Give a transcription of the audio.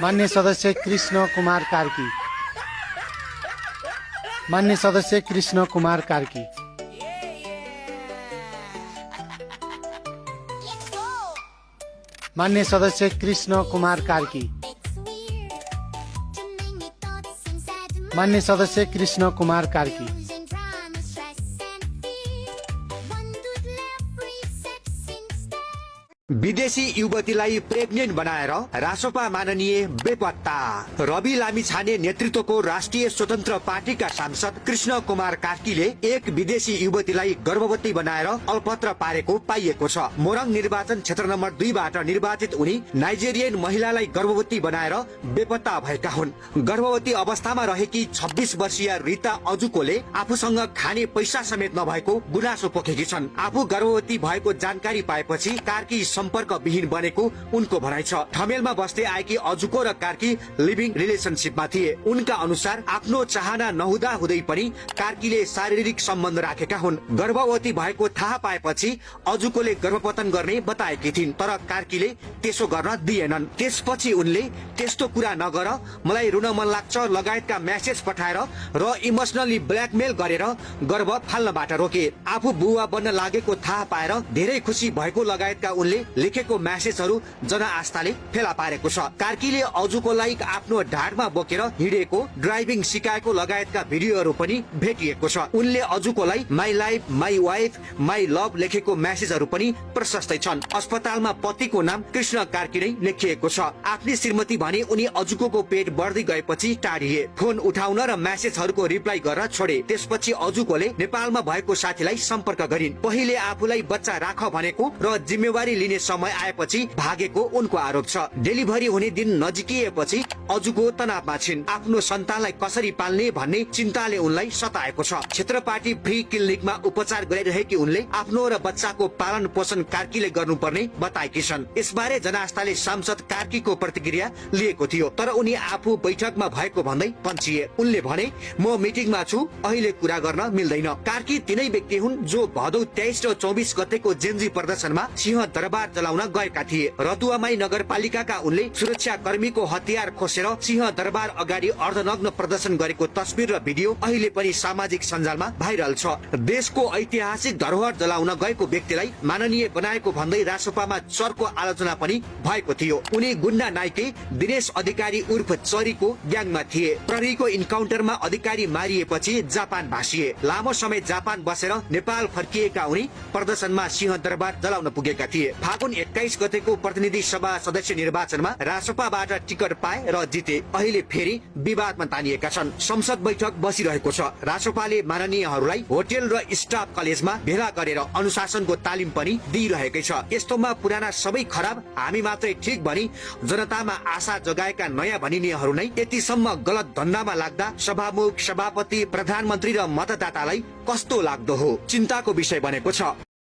मान्य सदस्य कृष्ण कुमार कार्की। मान्य सदस्य कृष्ण कुमार कार्की। मान्य सदस्य कृष्ण कुमार कार्की। मान्य सदस्य कृष्ण कुमार कार्की। विदेशी युवतीलाई प्रेग्नेन्ट बनाएर रासोपा माननीय बेपत्ता। रवि लामिछाने नेतृत्वको राष्ट्रिय स्वतन्त्र पार्टीका सांसद कृष्ण कुमार कार्कीले एक विदेशी युवतीलाई गर्भवती बनाएर अल्पत्र पारेको पाइएको छ। मोरङ निर्वाचन क्षेत्र नम्बर 2 बाट निर्वाचित उनी नाइजेरियन महिलालाई गर्भवती बनाएर बेपत्ता भएका हुन्। गर्भवती अवस्थामा रहेकी 26 वर्षीय रिता अजुकोले आफूसँग खाने पैसा समेत नभएको गुनासो पोखेकी छन्। आफू गर्भवती भएको जानकारी पाएपछि कार्की सम्पर्क विहीन बनेको उनको भनाइ छ। ठमेलमा बस्दै आएकी अजुको र कार्की लिभिङ रिलेसनशिपमा थिए। उनका अनुसार आफ्नो चाहना नहुँदा हुँदै पनि कार्कीले शारीरिक सम्बन्ध राखेका हुन्। गर्भवती भएको थाहा पाएपछि अजुकोले गर्भपतन गर्ने बताएकी थिइन्, तर कार्कीले त्यसो गर्न दिएनन्। त्यसपछि उनले त्यस्तो कुरा नगर, मलाई रुन मन लाग्छ लगायतका मेसेज पठाएर र इमोसनली ब्ल्याकमेल गरेर गर्भ फाल्नबाट रोके। आफू बुवा बन्न लागेको थाहा पाएर धेरै खुसी भएको लगायतका उनले लेखेको मेसेजहरू जनआस्थाले फेला पारेको छ। कार्कीले अजुकोलाई आफ्नो ढाडमा बोकेर हिँडेको, ड्राइभिङ सिकाएको लगायतका भिडियोहरू पनि भेटिएको छ। उनले अजुकोलाई my life, my wife, my love लेखेको मेसेजहरू पनि प्रशस्तै छन्। अस्पतालमा पतिको नाम कृष्ण कार्की नै लेखिएको छ। आफ्नी श्रीमती भने उनी अजुको पेट बढ्दै गएपछि टाढिए। फोन उठाउन र मेसेजहरूको रिप्लाई गर्न छोडे। त्यसपछि अजुकोले नेपालमा भएको साथीलाई सम्पर्क गरिन्। पहिले आफूलाई बच्चा राख भनेको र जिम्मेवारी लिने समय आएपछि भागेको उनको आरोप छ। डेलिभरी हुने दिन नजिकिएपछि अजुको तनावमा छिन्। आफ्नो सन्तानलाई कसरी पाल्ने भन्ने चिन्ताले उनलाई सताएको छ। क्षेत्रपाटी फ्री क्लिनिकमा उपचार गरिरहेकी उनले आफ्नो र बच्चाको पालन पोषण कार्कीले गर्नुपर्ने बताएकी छन्। यसबारे जनआस्थाले सांसद कार्कीको प्रतिक्रिया लिएको थियो, तर उनी आफू बैठकमा भएको भन्दै पन्छिए। उनले भने, म मिटिङमा छु, अहिले कुरा गर्न मिल्दैन। कार्की तिनै व्यक्ति हुन् जो भदौ 23 र 24 गतेको जेन्जी प्रदर्शनमा सिंह दरबार चलाउन गएका थिए। रतुवामाई नगरपालिकाका उनले सुरक्षा कर्मीको हतियार खोसेर सिंह दरबार अगाडि अर्धनग्न प्रदर्शन गरेको तस्बिर र भिडियो अहिले पनि सामाजिक सञ्जालमा भाइरल छ। देशको ऐतिहासिक धरोहर जलाउन गएको व्यक्तिलाई माननीय बनाएको भन्दै रासोपामा चर्को आलोचना पनि भएको थियो। उनी गुण्डा नाइके दिनेश अधिकारी उर्फ चरीको ग्याङमा थिए। प्रहरीको इन्काउन्टरमा अधिकारी मारिएपछि जापान भासिए। लामो समय जापान बसेर नेपाल फर्किएका उनी प्रदर्शनमा सिंह दरबार जलाउन पुगेका थिए। फागुन 21 गतेको प्रतिनिधि सभा सदस्य निर्वाचनमा रासोपाबाट टिकट पाए र जिते। अहिले फेरि विवादमा तानिएका छन्। संसद बैठक बसिरहेको छ। रासोपाले माननीयहरूलाई होटल र स्टाफ कलेजमा भेला गरेर अनुशासनको तालिम पनि दिइरहेकै छ। यस्तोमा पुराना सबै खराब, हामी मात्रै ठिक भनी जनतामा आशा जगाएका नयाँ भनिनेहरू नै यतिसम्म गलत धन्दामा लाग्दा सभामुख, सभापति, प्रधानमन्त्री र मतदातालाई कस्तो लाग्दो हो, चिन्ताको विषय बनेको छ।